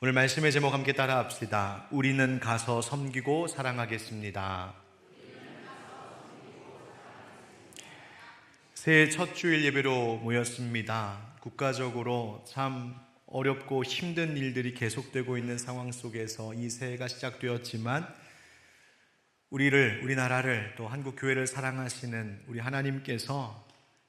오늘 말씀의 제목 함께 따라 합시다. 우리는 가서 섬기고 사랑하겠습니다. 새해 첫 주일 예배로 모였습니다. 국가적으로 참 어렵고 힘든 일들이 계속되고 있는 상황 속에서 이 새해가 시작되었지만 우리나라를 또 한국 교회를 사랑하시는 우리 하나님께서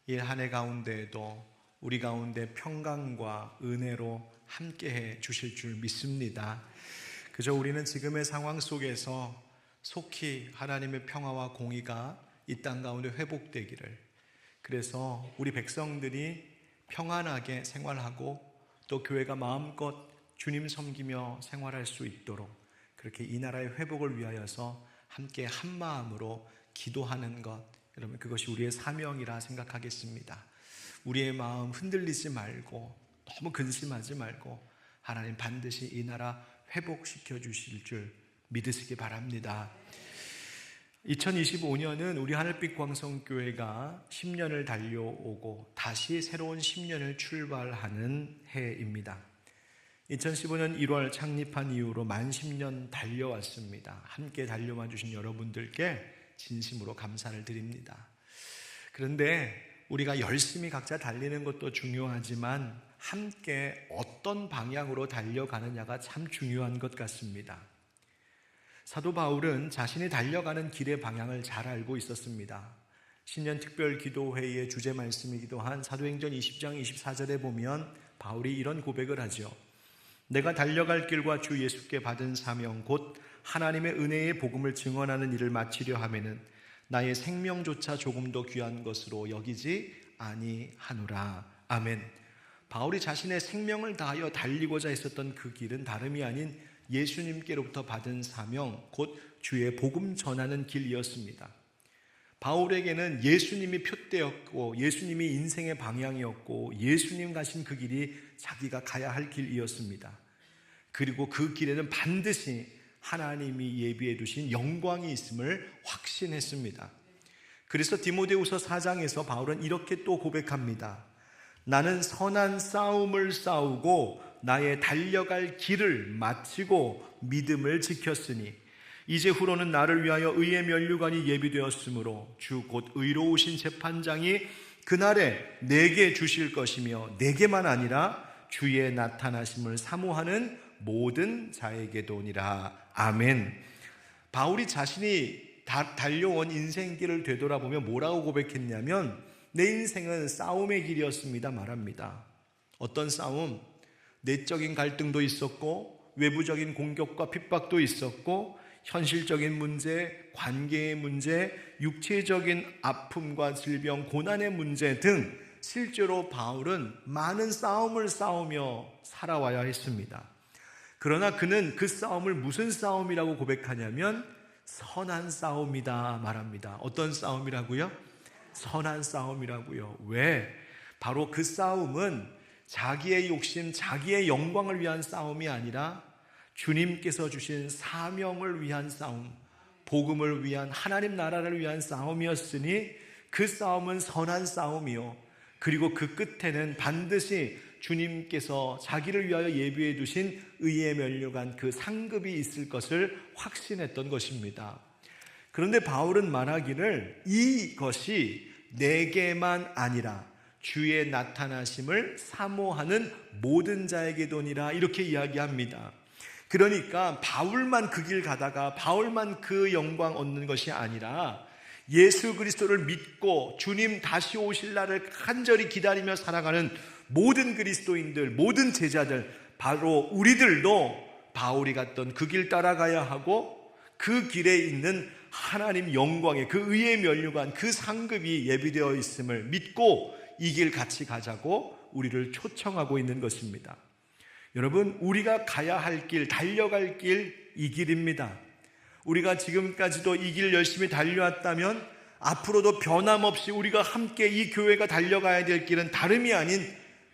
이 한 해 가운데에도 우리 가운데 평강과 은혜로 함께해 주실 줄 믿습니다. 그저 우리는 지금의 상황 속에서 속히 하나님의 평화와 공의가 이 땅 가운데 회복되기를, 그래서 우리 백성들이 평안하게 생활하고 또 교회가 마음껏 주님 섬기며 생활할 수 있도록 그렇게 이 나라의 회복을 위하여서 함께 한 마음으로 기도하는 것, 여러분 그것이 우리의 사명이라 생각하겠습니다. 우리의 마음 흔들리지 말고 너무 근심하지 말고 하나님 반드시 이 나라 회복시켜 주실 줄 믿으시기 바랍니다. 2025년은 우리 하늘빛 광성교회가 10년을 달려오고 다시 새로운 10년을 출발하는 해입니다. 2015년 1월 창립한 이후로 만 10년 달려왔습니다. 함께 달려와 주신 여러분들께 진심으로 감사를 드립니다. 그런데 우리가 열심히 각자 달리는 것도 중요하지만 함께 어떤 방향으로 달려가느냐가 참 중요한 것 같습니다. 사도 바울은 자신이 달려가는 길의 방향을 잘 알고 있었습니다. 신년 특별 기도회의 주제 말씀이기도 한 사도행전 20장 24절에 보면 바울이 이런 고백을 하죠. 내가 달려갈 길과 주 예수께 받은 사명 곧 하나님의 은혜의 복음을 증언하는 일을 마치려 하면은 나의 생명조차 조금도 귀한 것으로 여기지 아니하노라. 아멘. 바울이 자신의 생명을 다하여 달리고자 했었던 그 길은 다름이 아닌 예수님께로부터 받은 사명 곧 주의 복음 전하는 길이었습니다. 바울에게는 예수님이 표대였고 예수님이 인생의 방향이었고 예수님 가신 그 길이 자기가 가야 할 길이었습니다. 그리고 그 길에는 반드시 하나님이 예비해 두신 영광이 있음을 확신했습니다. 그래서 디모데후서 4장에서 바울은 이렇게 또 고백합니다. 나는 선한 싸움을 싸우고 나의 달려갈 길을 마치고 믿음을 지켰으니 이제 후로는 나를 위하여 의의 면류관이 예비되었으므로 주 곧 의로우신 재판장이 그날에 내게 주실 것이며 내게만 아니라 주의 나타나심을 사모하는 모든 자에게도니라. 아멘. 바울이 자신이 달려온 인생길을 되돌아보며 뭐라고 고백했냐면 내 인생은 싸움의 길이었습니다 말합니다. 어떤 싸움? 내적인 갈등도 있었고 외부적인 공격과 핍박도 있었고 현실적인 문제, 관계의 문제, 육체적인 아픔과 질병, 고난의 문제 등 실제로 바울은 많은 싸움을 싸우며 살아와야 했습니다. 그러나 그는 그 싸움을 무슨 싸움이라고 고백하냐면 선한 싸움이다 말합니다. 어떤 싸움이라고요? 선한 싸움이라고요. 왜? 바로 그 싸움은 자기의 욕심, 자기의 영광을 위한 싸움이 아니라 주님께서 주신 사명을 위한 싸움, 복음을 위한 하나님 나라를 위한 싸움이었으니 그 싸움은 선한 싸움이요. 그리고 그 끝에는 반드시 주님께서 자기를 위하여 예비해 두신 의의 면류관 그 상급이 있을 것을 확신했던 것입니다. 그런데 바울은 말하기를 이것이 내게만 아니라 주의 나타나심을 사모하는 모든 자에게도니라 이렇게 이야기합니다. 그러니까 바울만 그 길 가다가 바울만 그 영광 얻는 것이 아니라 예수 그리스도를 믿고 주님 다시 오실 날을 간절히 기다리며 살아가는 모든 그리스도인들, 모든 제자들, 바로 우리들도 바울이 갔던 그 길 따라가야 하고 그 길에 있는 하나님 영광의 그 의의 면류관 그 상급이 예비되어 있음을 믿고 이 길 같이 가자고 우리를 초청하고 있는 것입니다. 여러분, 우리가 가야 할 길, 달려갈 길 이 길입니다. 우리가 지금까지도 이 길 열심히 달려왔다면 앞으로도 변함없이 우리가 함께 이 교회가 달려가야 될 길은 다름이 아닌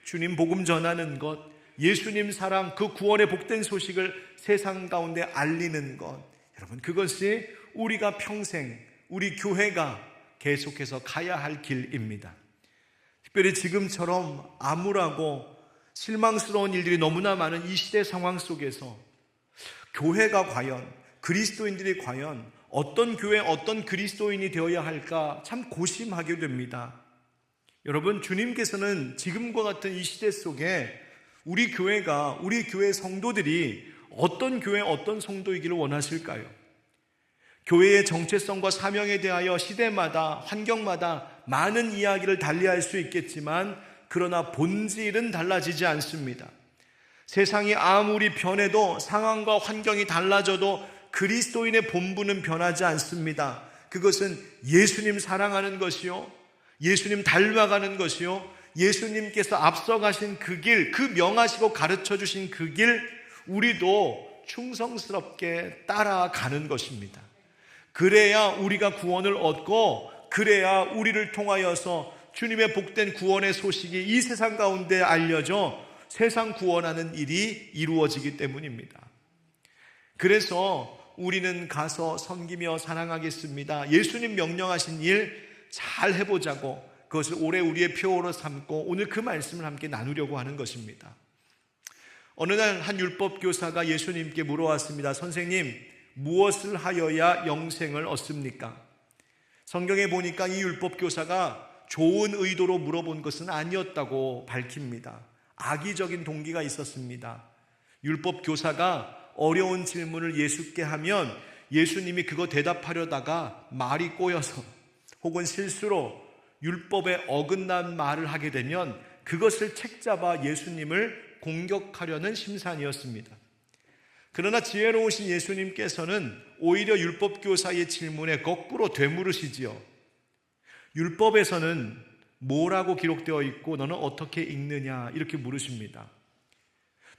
주님 복음 전하는 것, 예수님 사랑, 그 구원의 복된 소식을 세상 가운데 알리는 것, 여러분 그것이 우리가 평생 우리 교회가 계속해서 가야 할 길입니다. 특별히 지금처럼 암울하고 실망스러운 일들이 너무나 많은 이 시대 상황 속에서 교회가 과연, 그리스도인들이 과연 어떤 교회, 어떤 그리스도인이 되어야 할까 참 고심하게 됩니다. 여러분, 주님께서는 지금과 같은 이 시대 속에 우리 교회가, 우리 교회 성도들이 어떤 교회, 어떤 성도이기를 원하실까요? 교회의 정체성과 사명에 대하여 시대마다, 환경마다 많은 이야기를 달리할 수 있겠지만 그러나 본질은 달라지지 않습니다. 세상이 아무리 변해도, 상황과 환경이 달라져도 그리스도인의 본분은 변하지 않습니다. 그것은 예수님 사랑하는 것이요, 예수님 닮아가는 것이요, 예수님께서 앞서가신 그 길, 그 명하시고 가르쳐 주신 그 길, 우리도 충성스럽게 따라가는 것입니다. 그래야 우리가 구원을 얻고, 그래야 우리를 통하여서 주님의 복된 구원의 소식이 이 세상 가운데 알려져 세상 구원하는 일이 이루어지기 때문입니다. 그래서 우리는 가서 섬기며 사랑하겠습니다. 예수님 명령하신 일 잘 해보자고, 그것을 올해 우리의 표어로 삼고 오늘 그 말씀을 함께 나누려고 하는 것입니다. 어느 날 한 율법교사가 예수님께 물어왔습니다. 선생님, 무엇을 하여야 영생을 얻습니까? 성경에 보니까 이 율법교사가 좋은 의도로 물어본 것은 아니었다고 밝힙니다. 악의적인 동기가 있었습니다. 율법교사가 어려운 질문을 예수께 하면 예수님이 그거 대답하려다가 말이 꼬여서 혹은 실수로 율법에 어긋난 말을 하게 되면 그것을 책잡아 예수님을 공격하려는 심산이었습니다. 그러나 지혜로우신 예수님께서는 오히려 율법교사의 질문에 거꾸로 되물으시지요. 율법에서는 뭐라고 기록되어 있고 너는 어떻게 읽느냐, 이렇게 물으십니다.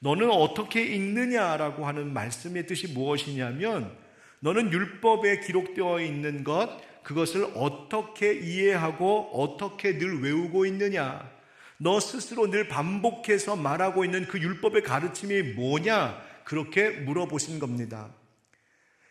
너는 어떻게 읽느냐라고 하는 말씀의 뜻이 무엇이냐면, 너는 율법에 기록되어 있는 것, 그것을 어떻게 이해하고 어떻게 늘 외우고 있느냐, 너 스스로 늘 반복해서 말하고 있는 그 율법의 가르침이 뭐냐, 그렇게 물어보신 겁니다.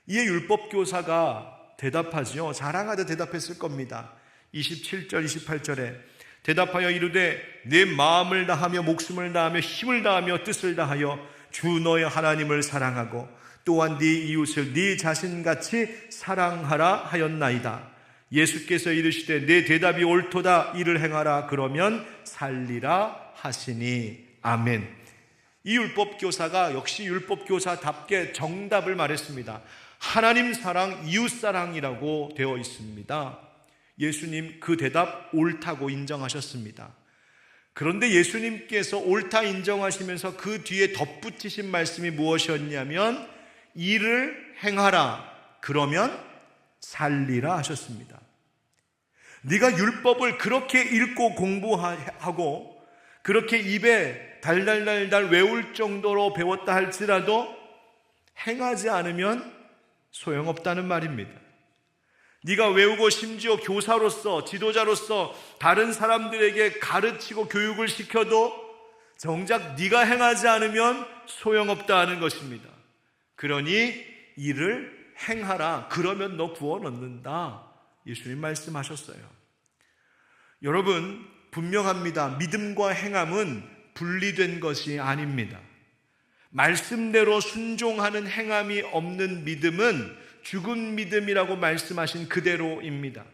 이에 율법교사가 대답하지요. 자랑하듯 대답했을 겁니다. 27절 28절에 대답하여 이르되 내 마음을 다하며 목숨을 다하며 힘을 다하며 뜻을 다하여 주 너의 하나님을 사랑하고 또한 네 이웃을 네 자신같이 사랑하라 하였나이다. 예수께서 이르시되 내 대답이 옳도다, 이를 행하라, 그러면 살리라 하시니. 아멘. 이 율법교사가 역시 율법교사답게 정답을 말했습니다. 하나님 사랑, 이웃 사랑이라고 되어 있습니다. 예수님 그 대답 옳다고 인정하셨습니다. 그런데 예수님께서 옳다 인정하시면서 그 뒤에 덧붙이신 말씀이 무엇이었냐면 이를 행하라, 그러면 살리라 하셨습니다. 네가 율법을 그렇게 읽고 공부하고 그렇게 입에 달달달달 외울 정도로 배웠다 할지라도 행하지 않으면 소용없다는 말입니다. 네가 외우고 심지어 교사로서, 지도자로서 다른 사람들에게 가르치고 교육을 시켜도 정작 네가 행하지 않으면 소용없다는 것입니다. 그러니 이를 행하라, 그러면 너 구원 얻는다, 예수님 말씀하셨어요. 여러분, 분명합니다. 믿음과 행함은 분리된 것이 아닙니다. 말씀대로 순종하는 행함이 없는 믿음은 죽은 믿음이라고 말씀하신 그대로입니다.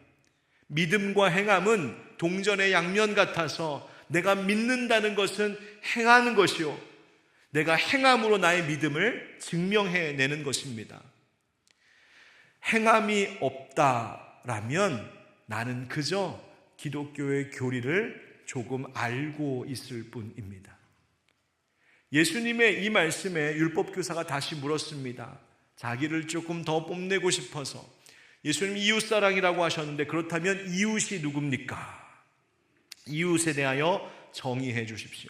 믿음과 행함은 동전의 양면 같아서 내가 믿는다는 것은 행하는 것이요, 내가 행함으로 나의 믿음을 증명해내는 것입니다. 행함이 없다라면 나는 그저 기독교의 교리를 조금 알고 있을 뿐입니다. 예수님의 이 말씀에 율법교사가 다시 물었습니다. 자기를 조금 더 뽐내고 싶어서. 예수님 이웃사랑이라고 하셨는데 그렇다면 이웃이 누굽니까? 이웃에 대하여 정의해 주십시오.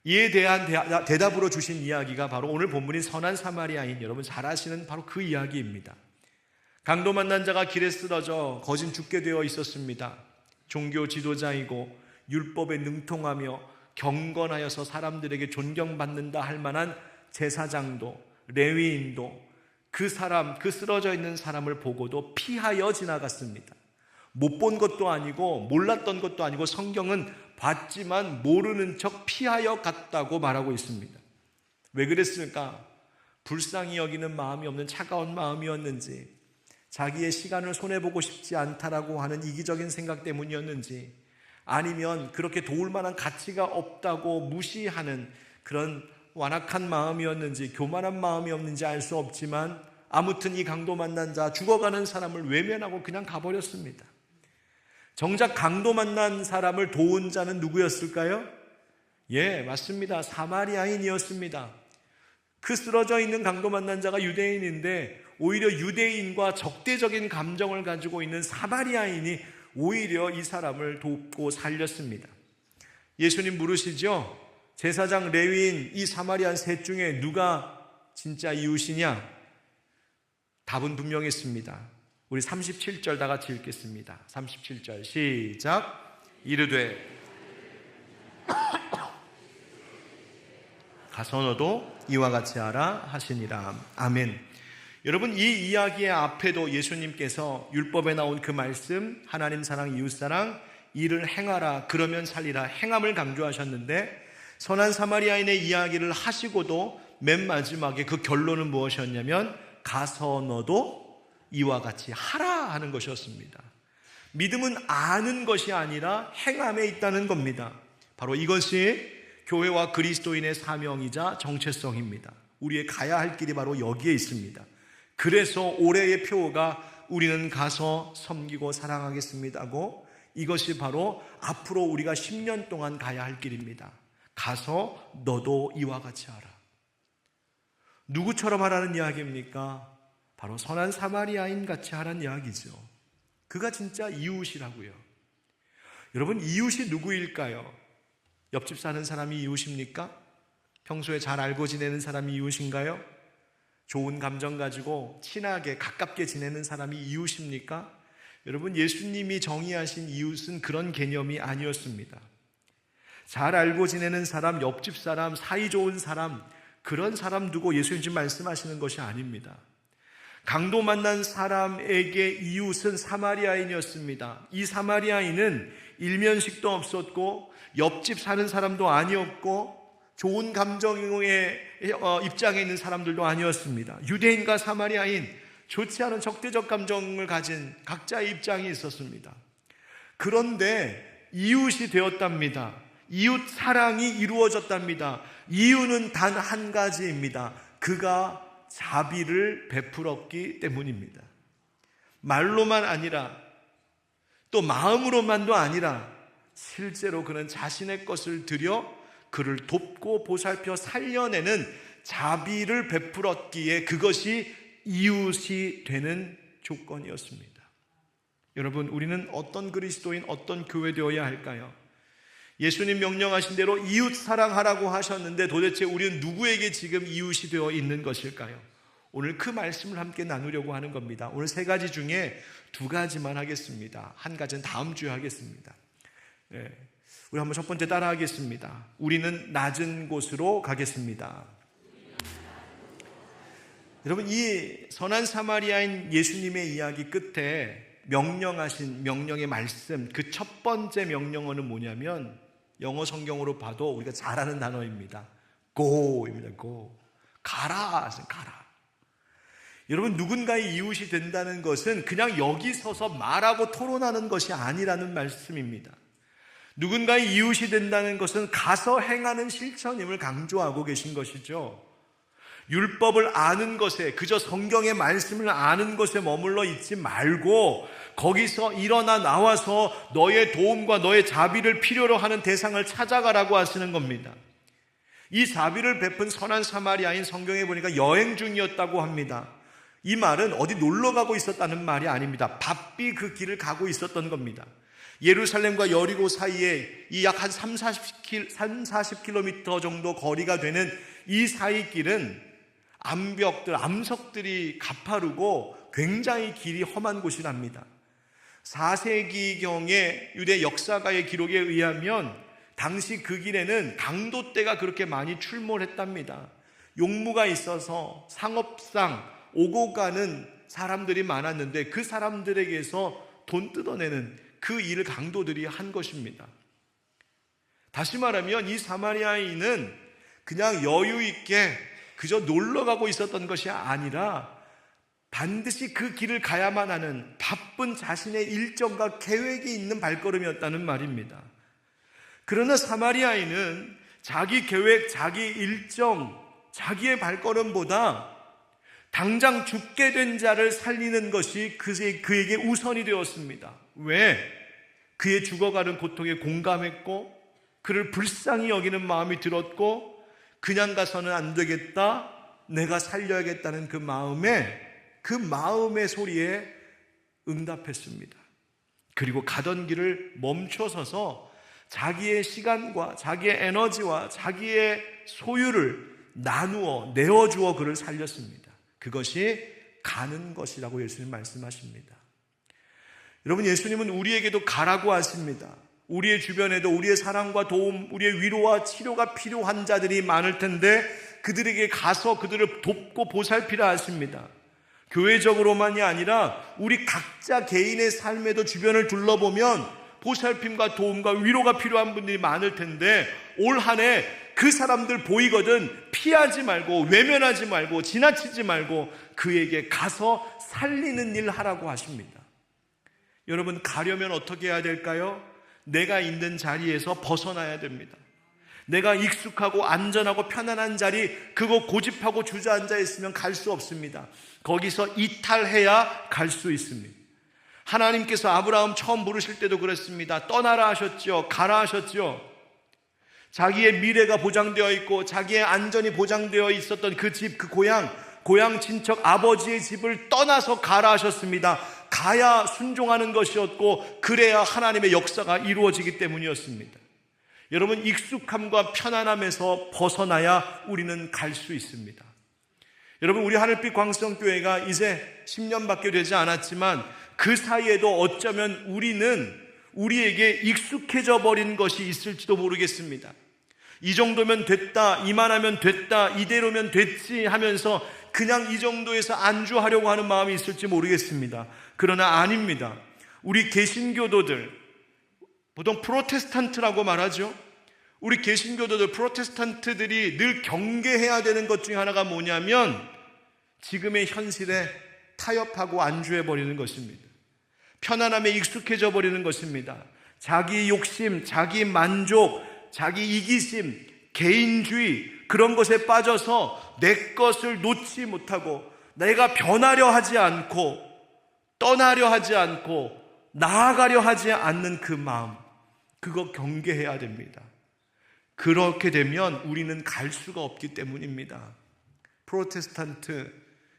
이에 대한 대답으로 주신 이야기가 바로 오늘 본문인 선한 사마리아인, 여러분 잘 아시는 바로 그 이야기입니다. 강도 만난 자가 길에 쓰러져 거진 죽게 되어 있었습니다. 종교 지도자이고 율법에 능통하며 경건하여서 사람들에게 존경받는다 할 만한 제사장도 레위인도 그 쓰러져 있는 사람을 보고도 피하여 지나갔습니다. 못 본 것도 아니고 몰랐던 것도 아니고 성경은 봤지만 모르는 척 피하여 갔다고 말하고 있습니다. 왜 그랬을까? 불쌍히 여기는 마음이 없는 차가운 마음이었는지, 자기의 시간을 손해보고 싶지 않다라고 하는 이기적인 생각 때문이었는지, 아니면 그렇게 도울 만한 가치가 없다고 무시하는 그런 완악한 마음이었는지, 교만한 마음이었는지 알 수 없지만 아무튼 이 강도 만난 자, 죽어가는 사람을 외면하고 그냥 가버렸습니다. 정작 강도 만난 사람을 도운 자는 누구였을까요? 예, 맞습니다. 사마리아인이었습니다. 그 쓰러져 있는 강도 만난 자가 유대인인데 오히려 유대인과 적대적인 감정을 가지고 있는 사마리아인이 오히려 이 사람을 돕고 살렸습니다. 예수님 물으시죠? 제사장, 레위인, 이 사마리안 셋 중에 누가 진짜 이웃이냐? 답은 분명했습니다. 우리 37절 다 같이 읽겠습니다. 37절 시작. 이르되 가서 너도 이와 같이 하라 하시니라. 아멘. 여러분, 이 이야기의 앞에도 예수님께서 율법에 나온 그 말씀, 하나님 사랑, 이웃 사랑, 이를 행하라, 그러면 살리라, 행함을 강조하셨는데, 선한 사마리아인의 이야기를 하시고도 맨 마지막에 그 결론은 무엇이었냐면 가서 너도 이와 같이 하라 하는 것이었습니다. 믿음은 아는 것이 아니라 행함에 있다는 겁니다. 바로 이것이 교회와 그리스도인의 사명이자 정체성입니다. 우리의 가야 할 길이 바로 여기에 있습니다. 그래서 올해의 표어가 우리는 가서 섬기고 사랑하겠습니다고, 이것이 바로 앞으로 우리가 10년 동안 가야 할 길입니다. 가서 너도 이와 같이 하라. 누구처럼 하라는 이야기입니까? 바로 선한 사마리아인 같이 하라는 이야기죠. 그가 진짜 이웃이라고요. 여러분, 이웃이 누구일까요? 옆집 사는 사람이 이웃입니까? 평소에 잘 알고 지내는 사람이 이웃인가요? 좋은 감정 가지고 친하게 가깝게 지내는 사람이 이웃입니까? 여러분, 예수님이 정의하신 이웃은 그런 개념이 아니었습니다. 잘 알고 지내는 사람, 옆집 사람, 사이 좋은 사람, 그런 사람 두고 예수님 지금 말씀하시는 것이 아닙니다. 강도 만난 사람에게 이웃은 사마리아인이었습니다. 이 사마리아인은 일면식도 없었고 옆집 사는 사람도 아니었고 좋은 감정의 입장에 있는 사람들도 아니었습니다. 유대인과 사마리아인, 좋지 않은 적대적 감정을 가진 각자의 입장이 있었습니다. 그런데 이웃이 되었답니다. 이웃 사랑이 이루어졌답니다. 이유는 단 한 가지입니다. 그가 자비를 베풀었기 때문입니다. 말로만 아니라 또 마음으로만도 아니라 실제로 그는 자신의 것을 들여 그를 돕고 보살펴 살려내는 자비를 베풀었기에 그것이 이웃이 되는 조건이었습니다. 여러분, 우리는 어떤 그리스도인, 어떤 교회 되어야 할까요? 예수님 명령하신 대로 이웃 사랑하라고 하셨는데 도대체 우리는 누구에게 지금 이웃이 되어 있는 것일까요? 오늘 그 말씀을 함께 나누려고 하는 겁니다. 오늘 세 가지 중에 두 가지만 하겠습니다. 한 가지는 다음 주에 하겠습니다. 우리 한번 첫 번째 따라 하겠습니다. 우리는 낮은 곳으로 가겠습니다. 여러분, 이 선한 사마리아인 예수님의 이야기 끝에 명령하신 명령의 말씀, 그 첫 번째 명령어는 뭐냐면 영어 성경으로 봐도 우리가 잘 아는 단어입니다. go입니다. go. 가라. 가라. 여러분, 누군가의 이웃이 된다는 것은 그냥 여기 서서 말하고 토론하는 것이 아니라는 말씀입니다. 누군가의 이웃이 된다는 것은 가서 행하는 실천임을 강조하고 계신 것이죠. 율법을 아는 것에, 그저 성경의 말씀을 아는 것에 머물러 있지 말고 거기서 일어나 나와서 너의 도움과 너의 자비를 필요로 하는 대상을 찾아가라고 하시는 겁니다. 이 자비를 베푼 선한 사마리아인, 성경에 보니까 여행 중이었다고 합니다. 이 말은 어디 놀러 가고 있었다는 말이 아닙니다. 바삐 그 길을 가고 있었던 겁니다. 예루살렘과 여리고 사이에 이 약 한 40km 정도 거리가 되는 이 사이 길은 암석들이 가파르고 굉장히 길이 험한 곳이랍니다. 4세기경의 유대 역사가의 기록에 의하면 당시 그 길에는 강도떼가 그렇게 많이 출몰했답니다. 용무가 있어서 상업상 오고 가는 사람들이 많았는데 그 사람들에게서 돈 뜯어내는 그 일을 강도들이 한 것입니다. 다시 말하면 이 사마리아인은 그냥 여유 있게 그저 놀러 가고 있었던 것이 아니라 반드시 그 길을 가야만 하는 바쁜 자신의 일정과 계획이 있는 발걸음이었다는 말입니다. 그러나 사마리아인은 자기 계획, 자기 일정, 자기의 발걸음보다 당장 죽게 된 자를 살리는 것이 그에게 우선이 되었습니다. 왜? 그의 죽어가는 고통에 공감했고 그를 불쌍히 여기는 마음이 들었고 그냥 가서는 안 되겠다, 내가 살려야겠다는 그 마음의 소리에 응답했습니다. 그리고 가던 길을 멈춰서서 자기의 시간과 자기의 에너지와 자기의 소유를 나누어 내어주어 그를 살렸습니다. 그것이 가는 것이라고 예수님 말씀하십니다. 여러분, 예수님은 우리에게도 가라고 하십니다. 우리의 주변에도 우리의 사랑과 도움, 우리의 위로와 치료가 필요한 자들이 많을 텐데 그들에게 가서 그들을 돕고 보살피라 하십니다. 교회적으로만이 아니라 우리 각자 개인의 삶에도 주변을 둘러보면 보살핌과 도움과 위로가 필요한 분들이 많을 텐데 올 한 해 그 사람들 보이거든 피하지 말고 외면하지 말고 지나치지 말고 그에게 가서 살리는 일 하라고 하십니다. 여러분, 가려면 어떻게 해야 될까요? 내가 있는 자리에서 벗어나야 됩니다. 내가 익숙하고 안전하고 편안한 자리, 그거 고집하고 주저앉아 있으면 갈 수 없습니다. 거기서 이탈해야 갈 수 있습니다. 하나님께서 아브라함 처음 부르실 때도 그랬습니다. 떠나라 하셨죠. 가라 하셨죠. 자기의 미래가 보장되어 있고 자기의 안전이 보장되어 있었던 그 집, 그 고향 친척 아버지의 집을 떠나서 가라 하셨습니다. 가야 순종하는 것이었고 그래야 하나님의 역사가 이루어지기 때문이었습니다. 여러분, 익숙함과 편안함에서 벗어나야 우리는 갈 수 있습니다. 여러분, 우리 하늘빛 광성교회가 이제 10년밖에 되지 않았지만 그 사이에도 어쩌면 우리에게 익숙해져 버린 것이 있을지도 모르겠습니다. 이 정도면 됐다, 이만하면 됐다, 이대로면 됐지 하면서 그냥 이 정도에서 안주하려고 하는 마음이 있을지 모르겠습니다. 그러나 아닙니다. 우리 개신교도들, 보통 프로테스탄트라고 말하죠. 우리 개신교도들, 프로테스탄트들이 늘 경계해야 되는 것 중에 하나가 뭐냐면 지금의 현실에 타협하고 안주해버리는 것입니다. 편안함에 익숙해져 버리는 것입니다. 자기 욕심, 자기 만족, 자기 이기심, 개인주의, 그런 것에 빠져서 내 것을 놓지 못하고 내가 변하려 하지 않고 떠나려 하지 않고 나아가려 하지 않는 그 마음, 그거 경계해야 됩니다. 그렇게 되면 우리는 갈 수가 없기 때문입니다. 프로테스탄트,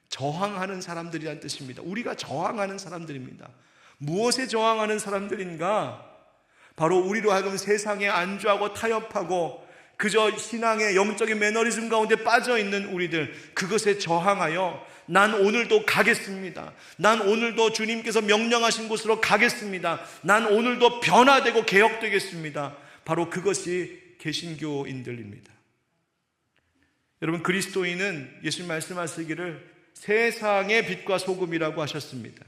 저항하는 사람들이란 뜻입니다. 우리가 저항하는 사람들입니다. 무엇에 저항하는 사람들인가? 바로 우리로 하여금 세상에 안주하고 타협하고 그저 신앙의 영적인 매너리즘 가운데 빠져있는 우리들, 그것에 저항하여 난 오늘도 가겠습니다. 난 오늘도 주님께서 명령하신 곳으로 가겠습니다. 난 오늘도 변화되고 개혁되겠습니다. 바로 그것이 개신교인들입니다. 여러분, 그리스도인은 예수님 말씀하시기를 세상의 빛과 소금이라고 하셨습니다.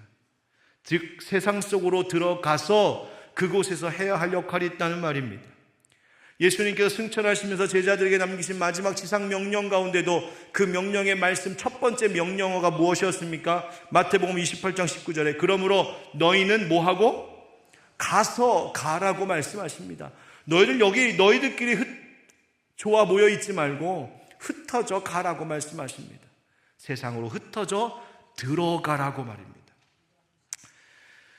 즉 세상 속으로 들어가서 그곳에서 해야 할 역할이 있다는 말입니다. 예수님께서 승천하시면서 제자들에게 남기신 마지막 지상 명령 가운데도 그 명령의 말씀 첫 번째 명령어가 무엇이었습니까? 마태복음 28장 19절에 그러므로 너희는 뭐하고? 가서 가라고 말씀하십니다. 너희들끼리 좋아 모여 있지 말고 흩어져 가라고 말씀하십니다. 세상으로 흩어져 들어가라고 말입니다.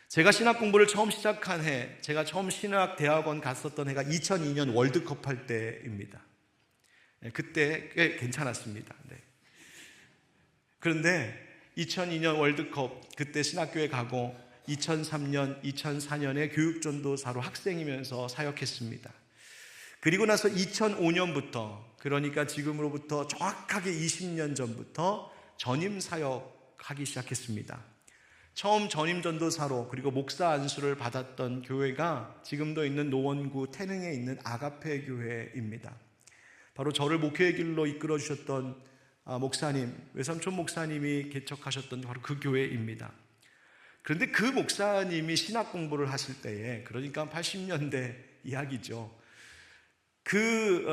제가 신학 공부를 처음 시작한 해, 제가 처음 신학대학원 갔었던 해가 2002년 월드컵 할 때입니다. 그때 꽤 괜찮았습니다. 네. 그런데 2002년 월드컵 그때 신학교에 가고 2003년, 2004년에 교육전도사로 학생이면서 사역했습니다. 그리고 나서 2005년부터, 그러니까 지금으로부터 정확하게 20년 전부터 전임 사역하기 시작했습니다. 처음 전임 전도사로 그리고 목사 안수를 받았던 교회가 지금도 있는 노원구 태능에 있는 아가페 교회입니다. 바로 저를 목회의 길로 이끌어 주셨던 목사님, 외삼촌 목사님이 개척하셨던 바로 그 교회입니다. 그런데 그 목사님이 신학 공부를 하실 때에, 그러니까 80년대 이야기죠.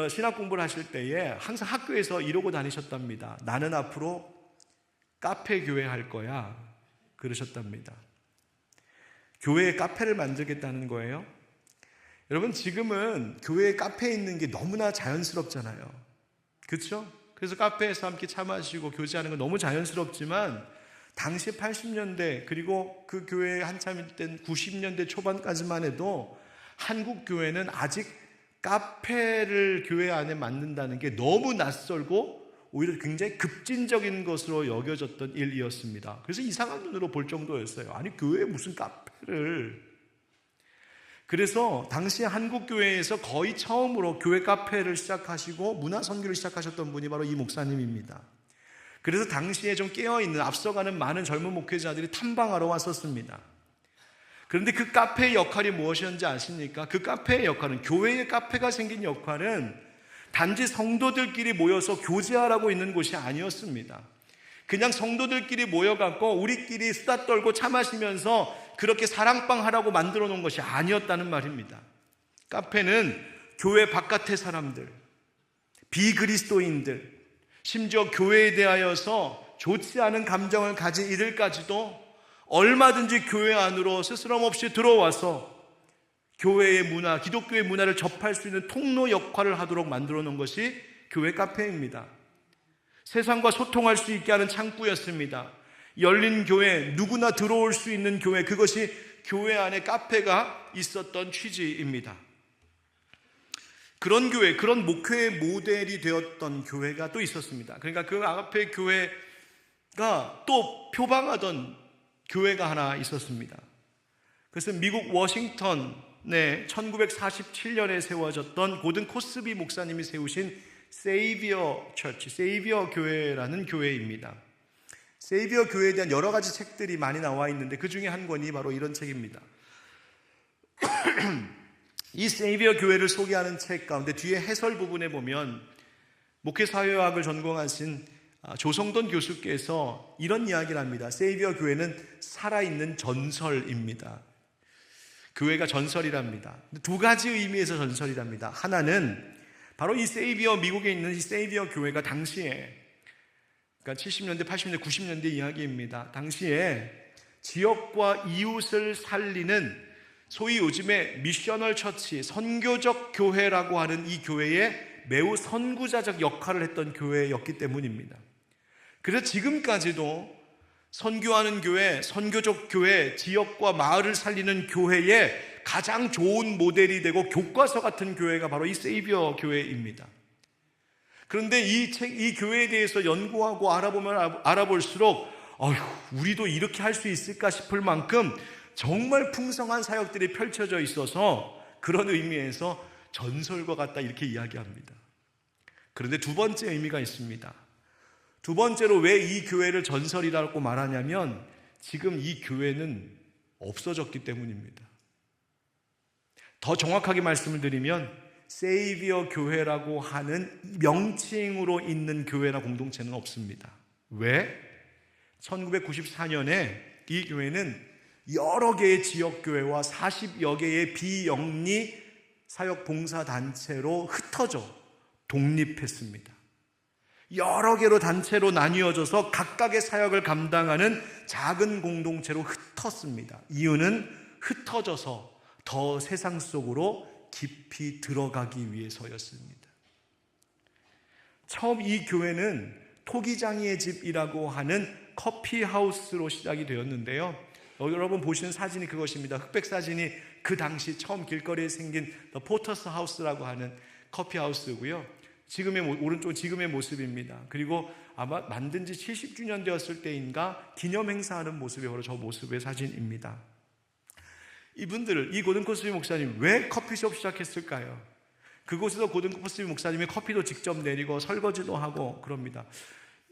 신학 공부를 하실 때에 항상 학교에서 이러고 다니셨답니다. 나는 앞으로 카페 교회 할 거야. 그러셨답니다. 교회에 카페를 만들겠다는 거예요. 여러분, 지금은 교회에 카페에 있는 게 너무나 자연스럽잖아요. 그렇죠? 그래서 카페에서 함께 차 마시고 교제하는 건 너무 자연스럽지만 당시 80년대 그리고 그 교회에 한참 된 90년대 초반까지만 해도 한국 교회는 아직 카페를 교회 안에 만든다는 게 너무 낯설고 오히려 굉장히 급진적인 것으로 여겨졌던 일이었습니다. 그래서 이상한 눈으로 볼 정도였어요. 아니, 교회에 무슨 카페를. 그래서 당시 한국 교회에서 거의 처음으로 교회 카페를 시작하시고 문화 선교를 시작하셨던 분이 바로 이 목사님입니다. 그래서 당시에 좀 깨어있는 앞서가는 많은 젊은 목회자들이 탐방하러 왔었습니다. 그런데 그 카페의 역할이 무엇이었는지 아십니까? 그 카페의 역할은, 교회의 카페가 생긴 역할은 단지 성도들끼리 모여서 교제하라고 있는 곳이 아니었습니다. 그냥 성도들끼리 모여갖고 우리끼리 수다 떨고 차 마시면서 그렇게 사랑방 하라고 만들어 놓은 것이 아니었다는 말입니다. 카페는 교회 바깥의 사람들, 비그리스도인들, 심지어 교회에 대하여서 좋지 않은 감정을 가진 이들까지도 얼마든지 교회 안으로 스스럼 없이 들어와서 교회의 문화, 기독교의 문화를 접할 수 있는 통로 역할을 하도록 만들어 놓은 것이 교회 카페입니다. 세상과 소통할 수 있게 하는 창구였습니다. 열린 교회, 누구나 들어올 수 있는 교회, 그것이 교회 안에 카페가 있었던 취지입니다. 그런 교회, 그런 목회의 모델이 되었던 교회가 또 있었습니다. 그러니까 그 앞에 교회가 또 표방하던 교회가 하나 있었습니다. 그래서 미국 워싱턴에 1947년에 세워졌던 고든 코스비 목사님이 세우신 세이비어 처치, 세이비어 교회라는 교회입니다. 세이비어 교회에 대한 여러 가지 책들이 많이 나와 있는데 그 중에 한 권이 바로 이런 책입니다. 이 세이비어 교회를 소개하는 책 가운데 뒤에 해설 부분에 보면 목회사회학을 전공하신 조성돈 교수께서 이런 이야기를 합니다. 세이비어 교회는 살아있는 전설입니다. 교회가 전설이랍니다. 두 가지 의미에서 전설이랍니다. 하나는 바로 이 세이비어, 미국에 있는 이 세이비어 교회가 당시에, 그러니까 70년대, 80년대, 90년대 이야기입니다. 당시에 지역과 이웃을 살리는 소위 요즘에 미셔널 처치, 선교적 교회라고 하는 이 교회에 매우 선구자적 역할을 했던 교회였기 때문입니다. 그래서 지금까지도 선교하는 교회, 선교적 교회, 지역과 마을을 살리는 교회의 가장 좋은 모델이 되고 교과서 같은 교회가 바로 이 세이비어 교회입니다. 그런데 이 교회에 대해서 연구하고 알아보면 알아볼수록 우리도 이렇게 할 수 있을까 싶을 만큼 정말 풍성한 사역들이 펼쳐져 있어서 그런 의미에서 전설과 같다 이렇게 이야기합니다. 그런데 두 번째 의미가 있습니다. 두 번째로 왜 이 교회를 전설이라고 말하냐면 지금 이 교회는 없어졌기 때문입니다. 더 정확하게 말씀을 드리면 세이비어 교회라고 하는 명칭으로 있는 교회나 공동체는 없습니다. 왜? 1994년에 이 교회는 여러 개의 지역교회와 40여 개의 비영리 사역봉사단체로 흩어져 독립했습니다. 여러 개로 단체로 나뉘어져서 각각의 사역을 감당하는 작은 공동체로 흩었습니다. 이유는 흩어져서 더 세상 속으로 깊이 들어가기 위해서였습니다. 처음 이 교회는 토기장이의 집이라고 하는 커피하우스로 시작이 되었는데요. 여러분 보시는 사진이 그것입니다. 흑백 사진이 그 당시 처음 길거리에 생긴 The Potter's House라고 하는 커피하우스고요. 오른쪽 지금의 모습입니다. 그리고 아마 만든 지 70주년 되었을 때인가 기념 행사하는 모습이 바로 저 모습의 사진입니다. 이 고든 코스비 목사님 왜 커피숍 시작했을까요? 그곳에서 고든 코스비 목사님이 커피도 직접 내리고 설거지도 하고 그럽니다.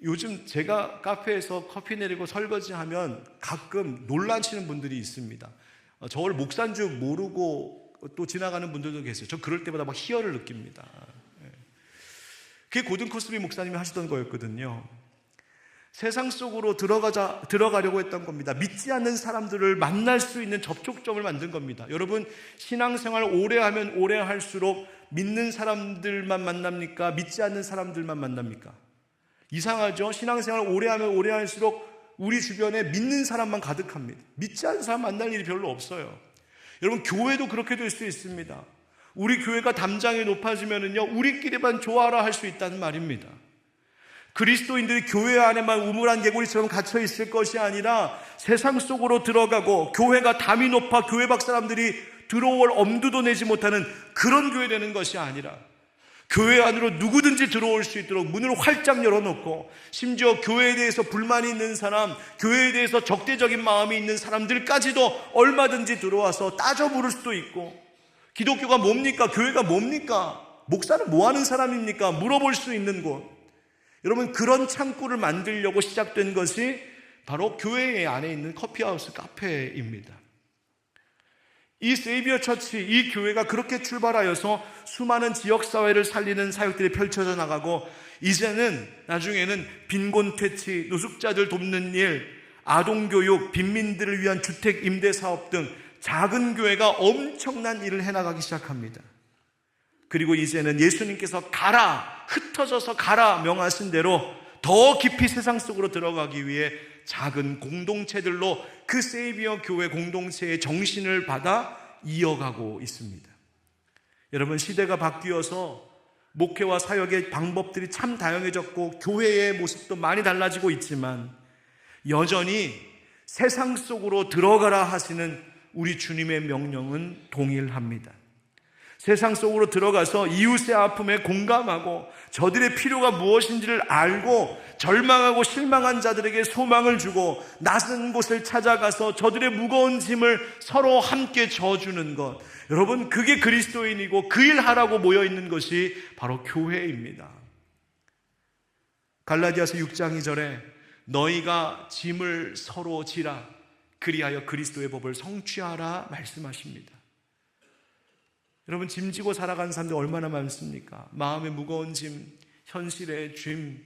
요즘 제가 카페에서 커피 내리고 설거지하면 가끔 논란치는 분들이 있습니다. 저를 목사인 줄 모르고 또 지나가는 분들도 계세요. 저 그럴 때마다 막 희열을 느낍니다. 그게 고든 코스비 목사님이 하시던 거였거든요. 세상 속으로 들어가려고 했던 겁니다. 믿지 않는 사람들을 만날 수 있는 접촉점을 만든 겁니다. 여러분, 신앙생활 오래 하면 오래 할수록 믿는 사람들만 만납니까? 믿지 않는 사람들만 만납니까? 이상하죠? 신앙생활 오래 하면 오래 할수록 우리 주변에 믿는 사람만 가득합니다. 믿지 않는 사람 만날 일이 별로 없어요. 여러분, 교회도 그렇게 될 수 있습니다. 우리 교회가 담장이 높아지면은요, 우리끼리만 좋아라 할 수 있다는 말입니다. 그리스도인들이 교회 안에만 우물안 개구리처럼 갇혀 있을 것이 아니라 세상 속으로 들어가고 교회가 담이 높아 교회 밖 사람들이 들어올 엄두도 내지 못하는 그런 교회 되는 것이 아니라 교회 안으로 누구든지 들어올 수 있도록 문을 활짝 열어놓고, 심지어 교회에 대해서 불만이 있는 사람, 교회에 대해서 적대적인 마음이 있는 사람들까지도 얼마든지 들어와서 따져 물을 수도 있고, 기독교가 뭡니까? 교회가 뭡니까? 목사는 뭐 하는 사람입니까? 물어볼 수 있는 곳. 여러분, 그런 창구를 만들려고 시작된 것이 바로 교회 안에 있는 커피하우스, 카페입니다. 이 세이비어 처치, 이 교회가 그렇게 출발하여서 수많은 지역사회를 살리는 사역들이 펼쳐져 나가고, 이제는 나중에는 빈곤 퇴치, 노숙자들 돕는 일, 아동교육, 빈민들을 위한 주택 임대사업 등 작은 교회가 엄청난 일을 해나가기 시작합니다. 그리고 이제는 예수님께서 가라, 흩어져서 가라 명하신 대로 더 깊이 세상 속으로 들어가기 위해 작은 공동체들로 그 세이비어 교회 공동체의 정신을 받아 이어가고 있습니다. 여러분, 시대가 바뀌어서 목회와 사역의 방법들이 참 다양해졌고 교회의 모습도 많이 달라지고 있지만, 여전히 세상 속으로 들어가라 하시는 우리 주님의 명령은 동일합니다. 세상 속으로 들어가서 이웃의 아픔에 공감하고 저들의 필요가 무엇인지를 알고 절망하고 실망한 자들에게 소망을 주고 낯선 곳을 찾아가서 저들의 무거운 짐을 서로 함께 져주는 것, 여러분, 그게 그리스도인이고 그 일 하라고 모여있는 것이 바로 교회입니다. 갈라디아서 6장 2절에 너희가 짐을 서로 지라 그리하여 그리스도의 법을 성취하라 말씀하십니다. 여러분, 짐지고 살아가는 사람들 얼마나 많습니까? 마음의 무거운 짐, 현실의 짐,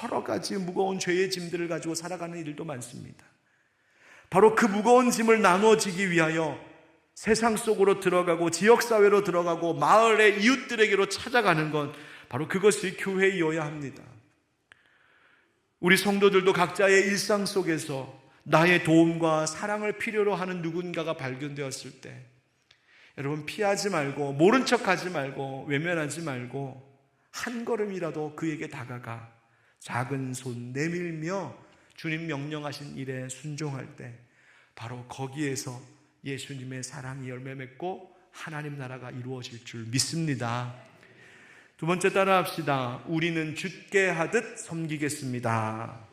여러 가지 무거운 죄의 짐들을 가지고 살아가는 일도 많습니다. 바로 그 무거운 짐을 나눠지기 위하여 세상 속으로 들어가고 지역사회로 들어가고 마을의 이웃들에게로 찾아가는 것, 바로 그것이 교회이어야 합니다. 우리 성도들도 각자의 일상 속에서 나의 도움과 사랑을 필요로 하는 누군가가 발견되었을 때, 여러분, 피하지 말고 모른 척하지 말고 외면하지 말고 한 걸음이라도 그에게 다가가 작은 손 내밀며 주님 명령하신 일에 순종할 때 바로 거기에서 예수님의 사랑이 열매 맺고 하나님 나라가 이루어질 줄 믿습니다. 두 번째 따라합시다. 우리는 주께 하듯 섬기겠습니다.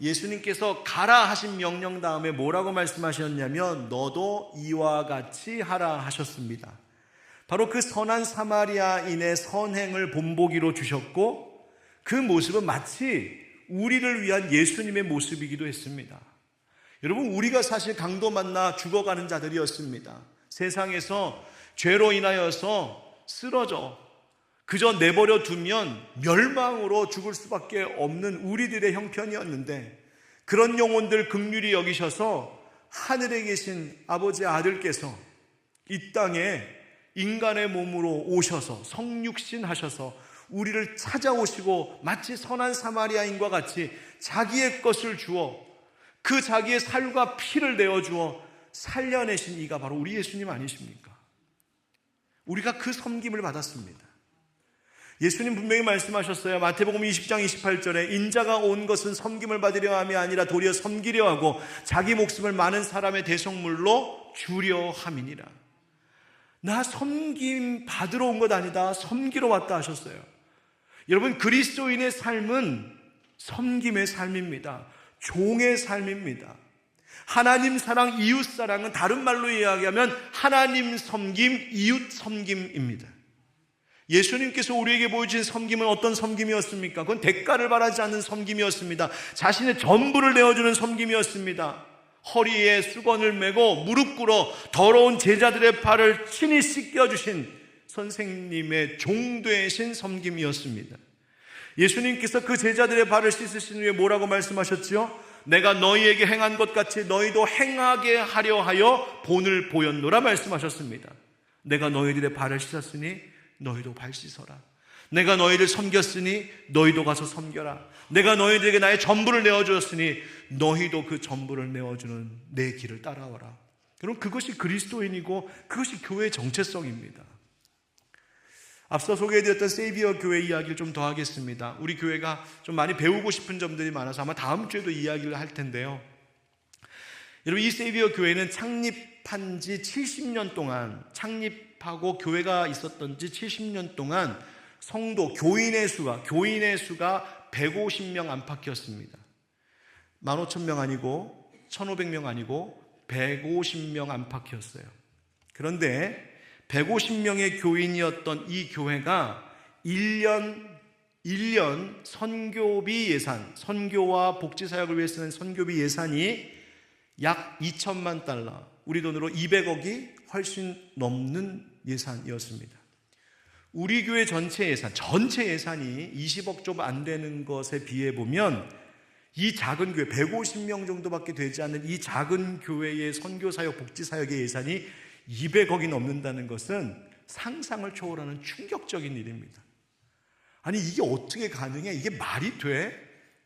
예수님께서 가라 하신 명령 다음에 뭐라고 말씀하셨냐면 너도 이와 같이 하라 하셨습니다. 바로 그 선한 사마리아인의 선행을 본보기로 주셨고, 그 모습은 마치 우리를 위한 예수님의 모습이기도 했습니다. 여러분, 우리가 사실 강도 만나 죽어가는 자들이었습니다. 세상에서 죄로 인하여서 쓰러져 그저 내버려 두면 멸망으로 죽을 수밖에 없는 우리들의 형편이었는데, 그런 영혼들 긍휼히 여기셔서 하늘에 계신 아버지의 아들께서 이 땅에 인간의 몸으로 오셔서 성육신 하셔서 우리를 찾아오시고 마치 선한 사마리아인과 같이 자기의 것을 주어 그 자기의 살과 피를 내어주어 살려내신 이가 바로 우리 예수님 아니십니까? 우리가 그 섬김을 받았습니다. 예수님 분명히 말씀하셨어요. 마태복음 20장 28절에 인자가 온 것은 섬김을 받으려 함이 아니라 도리어 섬기려 하고 자기 목숨을 많은 사람의 대속물로 주려 함이니라. 나 섬김 받으러 온 것 아니다, 섬기러 왔다 하셨어요. 여러분, 그리스도인의 삶은 섬김의 삶입니다. 종의 삶입니다. 하나님 사랑, 이웃 사랑은 다른 말로 이야기하면 하나님 섬김, 이웃 섬김입니다. 예수님께서 우리에게 보여주신 섬김은 어떤 섬김이었습니까? 그건 대가를 바라지 않는 섬김이었습니다. 자신의 전부를 내어주는 섬김이었습니다. 허리에 수건을 메고 무릎 꿇어 더러운 제자들의 발을 친히 씻겨주신 선생님의 종되신 섬김이었습니다. 예수님께서 그 제자들의 발을 씻으신 후에 뭐라고 말씀하셨지요? 내가 너희에게 행한 것 같이 너희도 행하게 하려 하여 본을 보였노라 말씀하셨습니다. 내가 너희들의 발을 씻었으니 너희도 발 씻어라. 내가 너희를 섬겼으니 너희도 가서 섬겨라. 내가 너희들에게 나의 전부를 내어주었으니 너희도 그 전부를 내어주는 내 길을 따라와라. 여러분, 그것이 그리스도인이고 그것이 교회의 정체성입니다. 앞서 소개해드렸던 세이비어 교회 이야기를 좀 더 하겠습니다. 우리 교회가 좀 많이 배우고 싶은 점들이 많아서 아마 다음 주에도 이야기를 할 텐데요. 여러분, 이 세이비어 교회는 창립한 지 70년 동안, 창립하고 교회가 있었던 지 70년 동안 성도, 교인의 수가 150명 안팎이었습니다. 15,000명 아니고 1,500명 아니고 150명 안팎이었어요. 그런데 150명의 교인이었던 이 교회가 1년 선교비 예산, 선교와 복지사역을 위해 쓰는 선교비 예산이 약 2천만 달러, 우리 돈으로 200억이 훨씬 넘는 예산이었습니다. 우리 교회 전체 예산이 20억 좀 안 되는 것에 비해 보면 이 작은 교회, 150명 정도밖에 되지 않는 이 작은 교회의 선교사역, 복지사역의 예산이 200억이 넘는다는 것은 상상을 초월하는 충격적인 일입니다. 아니, 이게 어떻게 가능해? 이게 말이 돼?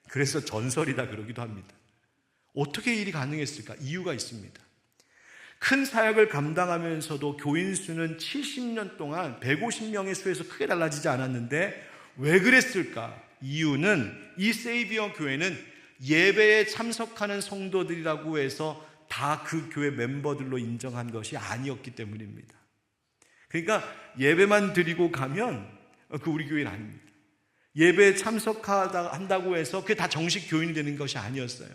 그래서 전설이다 그러기도 합니다. 어떻게 일이 가능했을까? 이유가 있습니다. 큰 사역을 감당하면서도 교인 수는 70년 동안 150명의 수에서 크게 달라지지 않았는데 왜 그랬을까? 이유는 이 세이비어 교회는 예배에 참석하는 성도들이라고 해서 다 그 교회 멤버들로 인정한 것이 아니었기 때문입니다. 그러니까 예배만 드리고 가면 그 우리 교회는 아닙니다. 예배에 참석한다고 해서 그게 다 정식 교인이 되는 것이 아니었어요.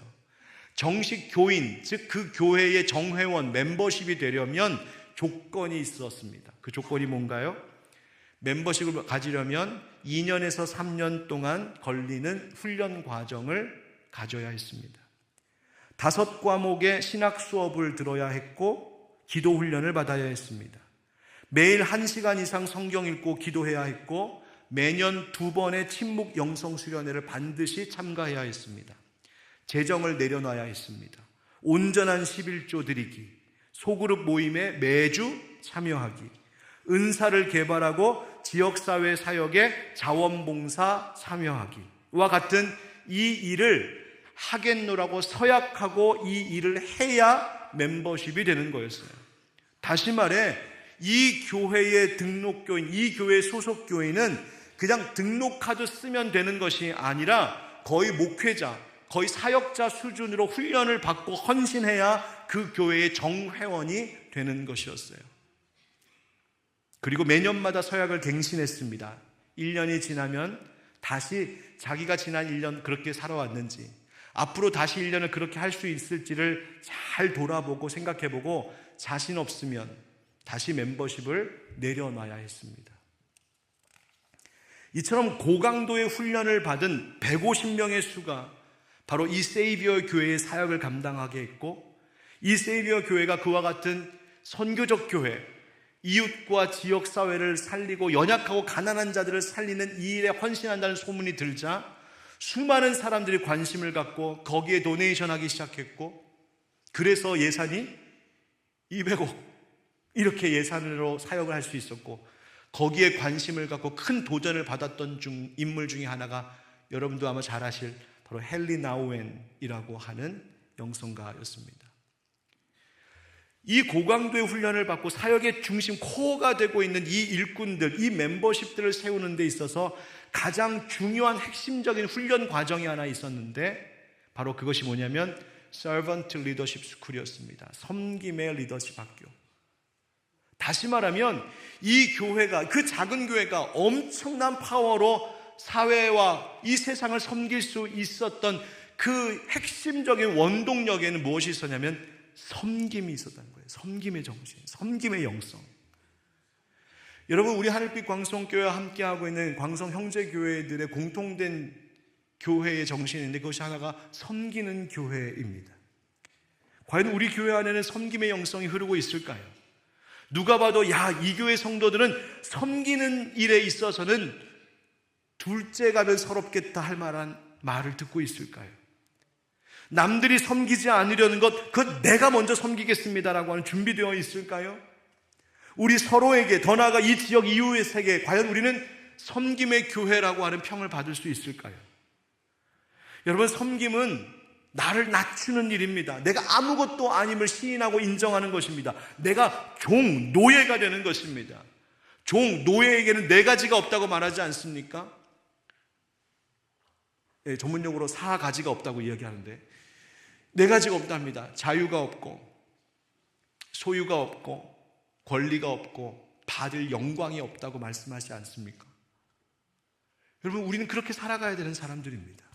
정식 교인, 즉 그 교회의 정회원, 멤버십이 되려면 조건이 있었습니다. 그 조건이 뭔가요? 멤버십을 가지려면 2년에서 3년 동안 걸리는 훈련 과정을 가져야 했습니다. 5과목의 신학 수업을 들어야 했고 기도 훈련을 받아야 했습니다. 매일 1시간 이상 성경 읽고 기도해야 했고 매년 2번의 침묵 영성 수련회를 반드시 참가해야 했습니다. 재정을 내려놔야 했습니다. 온전한 11조 드리기, 소그룹 모임에 매주 참여하기, 은사를 개발하고 지역사회 사역에 자원봉사 참여하기와 같은 이 일을 하겠노라고 서약하고 이 일을 해야 멤버십이 되는 거였어요. 다시 말해 이 교회의 등록교인, 이 교회의 소속 교인은 그냥 등록카드 쓰면 되는 것이 아니라 거의 목회자, 거의 사역자 수준으로 훈련을 받고 헌신해야 그 교회의 정회원이 되는 것이었어요. 그리고 매년마다 서약을 갱신했습니다. 1년이 지나면 다시 자기가 지난 1년 그렇게 살아왔는지, 앞으로 다시 1년을 그렇게 할 수 있을지를 잘 돌아보고 생각해보고 자신 없으면 다시 멤버십을 내려놔야 했습니다. 이처럼 고강도의 훈련을 받은 150명의 수가 바로 이 세이비어 교회의 사역을 감당하게 했고, 이 세이비어 교회가 그와 같은 선교적 교회, 이웃과 지역사회를 살리고 연약하고 가난한 자들을 살리는 이 일에 헌신한다는 소문이 들자 수많은 사람들이 관심을 갖고 거기에 도네이션하기 시작했고, 그래서 예산이 200억 이렇게 예산으로 사역을 할 수 있었고, 거기에 관심을 갖고 큰 도전을 받았던 인물 중에 하나가 여러분도 아마 잘 아실 바로 헨리 나우엔이라고 하는 영성가였습니다. 이 고강도의 훈련을 받고 사역의 중심, 코어가 되고 있는 이 일꾼들, 이 멤버십들을 세우는 데 있어서 가장 중요한 핵심적인 훈련 과정이 하나 있었는데 바로 그것이 뭐냐면 Servant Leadership School이었습니다. 섬김의 리더십 학교. 다시 말하면 이 교회가, 그 작은 교회가 엄청난 파워로 사회와 이 세상을 섬길 수 있었던 그 핵심적인 원동력에는 무엇이 있었냐면 섬김이 있었다는 거예요. 섬김의 정신, 섬김의 영성. 여러분, 우리 하늘빛 광성교회와 함께하고 있는 광성 형제교회들의 공통된 교회의 정신인데 그것이 하나가 섬기는 교회입니다. 과연 우리 교회 안에는 섬김의 영성이 흐르고 있을까요? 누가 봐도 이 교회 성도들은 섬기는 일에 있어서는 둘째 가면 서럽겠다 할 만한 말을 듣고 있을까요? 남들이 섬기지 않으려는 것, 그것 내가 먼저 섬기겠습니다라고 하는 준비되어 있을까요? 우리 서로에게, 더 나아가 이 지역 이후의 세계, 과연 우리는 섬김의 교회라고 하는 평을 받을 수 있을까요? 여러분, 섬김은 나를 낮추는 일입니다. 내가 아무것도 아님을 시인하고 인정하는 것입니다. 내가 종, 노예가 되는 것입니다. 종, 노예에게는 네 가지가 없다고 말하지 않습니까? 예, 전문용어로 4가지가 없다고 이야기하는데, 네 가지가 없답니다. 자유가 없고, 소유가 없고, 권리가 없고, 받을 영광이 없다고 말씀하지 않습니까? 여러분, 우리는 그렇게 살아가야 되는 사람들입니다.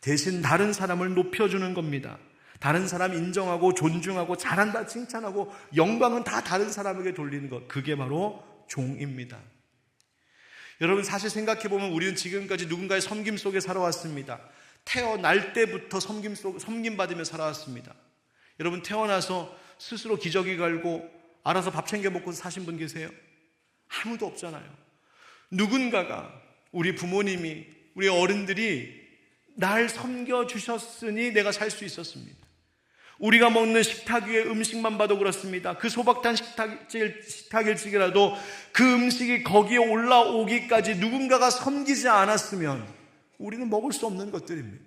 대신 다른 사람을 높여주는 겁니다. 다른 사람 인정하고 존중하고 잘한다 칭찬하고 영광은 다 다른 사람에게 돌리는 것, 그게 바로 종입니다. 여러분, 사실 생각해보면 우리는 지금까지 누군가의 섬김 속에 살아왔습니다. 태어날 때부터 섬김받으며 살아왔습니다. 여러분, 태어나서 스스로 기저귀 갈고 알아서 밥 챙겨 먹고 사신 분 계세요? 아무도 없잖아요. 누군가가, 우리 부모님이, 우리 어른들이 날 섬겨주셨으니 내가 살 수 있었습니다. 우리가 먹는 식탁 위에 음식만 봐도 그렇습니다. 그 소박한 식탁일지라도 그 음식이 거기에 올라오기까지 누군가가 섬기지 않았으면 우리는 먹을 수 없는 것들입니다.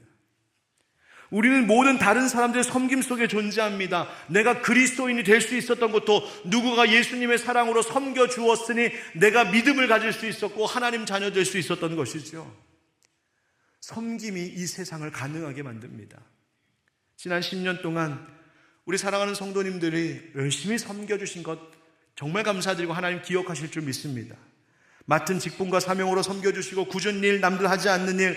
우리는 모든 다른 사람들의 섬김 속에 존재합니다. 내가 그리스도인이 될 수 있었던 것도 누구가 예수님의 사랑으로 섬겨주었으니 내가 믿음을 가질 수 있었고 하나님 자녀 될 수 있었던 것이죠. 섬김이 이 세상을 가능하게 만듭니다. 지난 10년 동안 우리 사랑하는 성도님들이 열심히 섬겨주신 것 정말 감사드리고 하나님 기억하실 줄 믿습니다. 맡은 직분과 사명으로 섬겨주시고 굳은 일, 남들 하지 않는 일,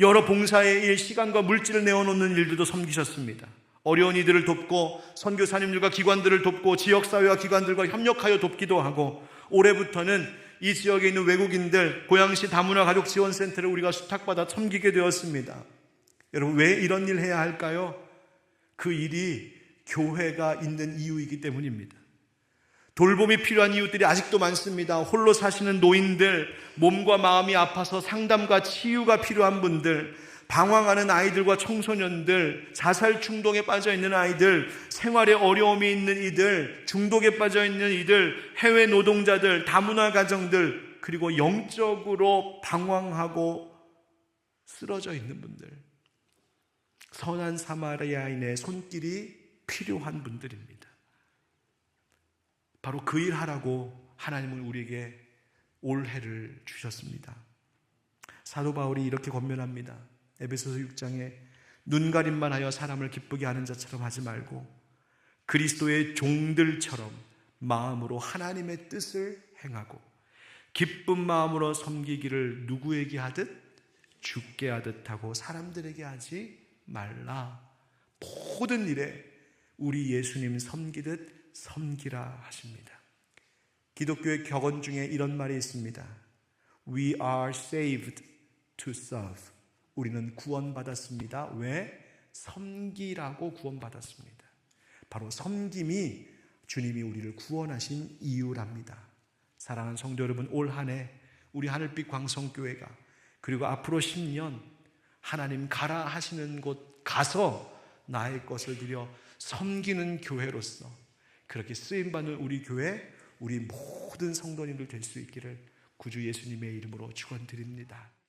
여러 봉사의 일, 시간과 물질을 내어놓는 일들도 섬기셨습니다. 어려운 이들을 돕고 선교사님들과 기관들을 돕고 지역사회와 기관들과 협력하여 돕기도 하고, 올해부터는 이 지역에 있는 외국인들 고양시 다문화 가족 지원센터를 우리가 수탁받아 섬기게 되었습니다. 여러분, 왜 이런 일 해야 할까요? 그 일이 교회가 있는 이유이기 때문입니다. 돌봄이 필요한 이웃들이 아직도 많습니다. 홀로 사시는 노인들, 몸과 마음이 아파서 상담과 치유가 필요한 분들, 방황하는 아이들과 청소년들, 자살 충동에 빠져 있는 아이들, 생활에 어려움이 있는 이들, 중독에 빠져 있는 이들, 해외 노동자들, 다문화 가정들, 그리고 영적으로 방황하고 쓰러져 있는 분들, 선한 사마리아인의 손길이 필요한 분들입니다. 바로 그 일 하라고 하나님은 우리에게 올해를 주셨습니다. 사도 바울이 이렇게 권면합니다. 에베소서 6장에 눈가림만 하여 사람을 기쁘게 하는 자처럼 하지 말고 그리스도의 종들처럼 마음으로 하나님의 뜻을 행하고 기쁜 마음으로 섬기기를 누구에게 하듯 주께 하듯 하고 사람들에게 하지 말라. 모든 일에 우리 예수님 섬기듯 섬기라 하십니다. 기독교의 격언 중에 이런 말이 있습니다. We are saved to serve. 우리는 구원받았습니다. 왜? 섬기라고 구원받았습니다. 바로 섬김이 주님이 우리를 구원하신 이유랍니다. 사랑하는 성도 여러분, 올 한 해 우리 하늘빛 광성교회가 그리고 앞으로 10년 하나님 가라 하시는 곳 가서 나의 것을 드려 섬기는 교회로서 그렇게 쓰임받는 우리 교회, 우리 모든 성도님들 될 수 있기를 구주 예수님의 이름으로 축원드립니다.